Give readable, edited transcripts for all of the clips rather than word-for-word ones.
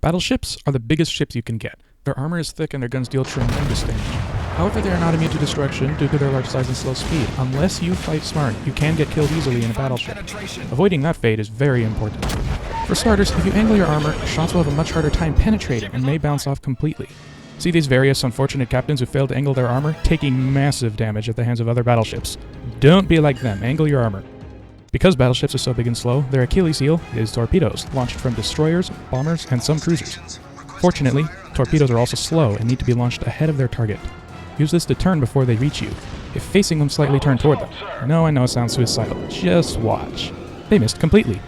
Battleships are the biggest ships you can get. Their armor is thick and their guns deal tremendous damage. However, they are not immune to destruction due to their large size and slow speed. Unless you fight smart, you can get killed easily in a battleship. Avoiding that fate is very important. For starters, if you angle your armor, shots will have a much harder time penetrating and may bounce off completely. See these various unfortunate captains who failed to angle their armor, taking massive damage at the hands of other battleships. Don't be like them, angle your armor. Because battleships are so big and slow, their Achilles heel is torpedoes, launched from destroyers, bombers, and some cruisers. Fortunately, torpedoes are also slow and need to be launched ahead of their target. Use this to turn before they reach you. If facing them, slightly turn toward them. No, I know it sounds suicidal. Just watch. They missed completely.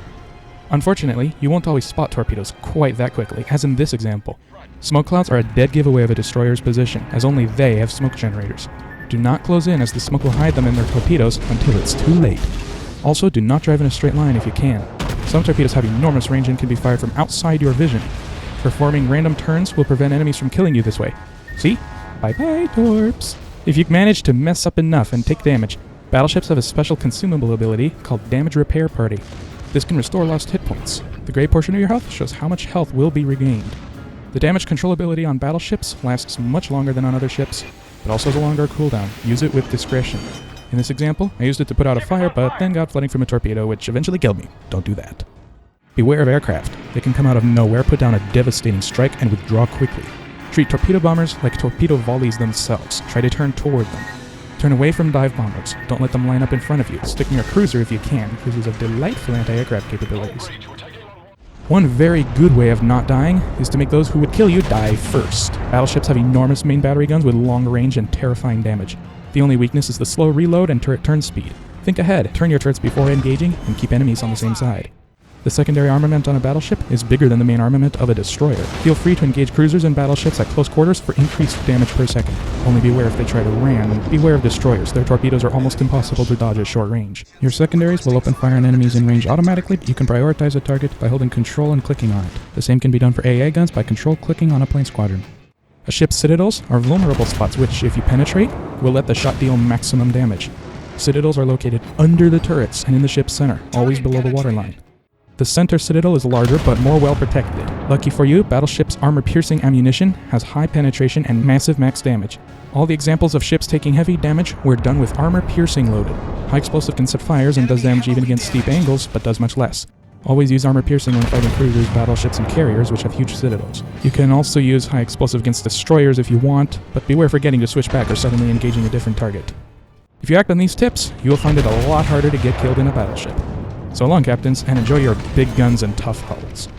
Unfortunately, you won't always spot torpedoes quite that quickly, as in this example. Smoke clouds are a dead giveaway of a destroyer's position, as only they have smoke generators. Do not close in, as the smoke will hide them in their torpedoes until it's too late. Also, do not drive in a straight line if you can. Some torpedoes have enormous range and can be fired from outside your vision. Performing random turns will prevent enemies from killing you this way. See? Bye-bye, torps. If you manage to mess up enough and take damage, battleships have a special consumable ability called Damage Repair Party. This can restore lost hit points. The gray portion of your health shows how much health will be regained. The damage control ability on battleships lasts much longer than on other ships, but also has a longer cooldown. Use it with discretion. In this example, I used it to put out a fire, but then got flooding from a torpedo, which eventually killed me. Don't do that. Beware of aircraft. They can come out of nowhere, put down a devastating strike, and withdraw quickly. Treat torpedo bombers like torpedo volleys themselves. Try to turn toward them. Turn away from dive bombers. Don't let them line up in front of you. Stick near a cruiser if you can. Cruisers have delightful anti-aircraft capabilities. One very good way of not dying is to make those who would kill you die first. Battleships have enormous main battery guns with long range and terrifying damage. The only weakness is the slow reload and turret turn speed. Think ahead, turn your turrets before engaging, and keep enemies on the same side. The secondary armament on a battleship is bigger than the main armament of a destroyer. Feel free to engage cruisers and battleships at close quarters for increased damage per second. Only beware if they try to ram, and beware of destroyers. Their torpedoes are almost impossible to dodge at short range. Your secondaries will open fire on enemies in range automatically, but you can prioritize a target by holding control and clicking on it. The same can be done for AA guns by control clicking on a plane squadron. A ship's citadels are vulnerable spots which, if you penetrate, will let the shot deal maximum damage. Citadels are located under the turrets and in the ship's center, always below the waterline. The center citadel is larger but more well protected. Lucky for you, Battleship's armor-piercing ammunition has high penetration and massive max damage. All the examples of ships taking heavy damage were done with armor-piercing loaded. High explosive can set fires and does damage even against steep angles, but does much less. Always use armor-piercing when fighting cruisers, battleships, and carriers, which have huge citadels. You can also use high explosive against destroyers if you want, but beware forgetting to switch back or suddenly engaging a different target. If you act on these tips, you will find it a lot harder to get killed in a battleship. So long, captains, and enjoy your big guns and tough hulls.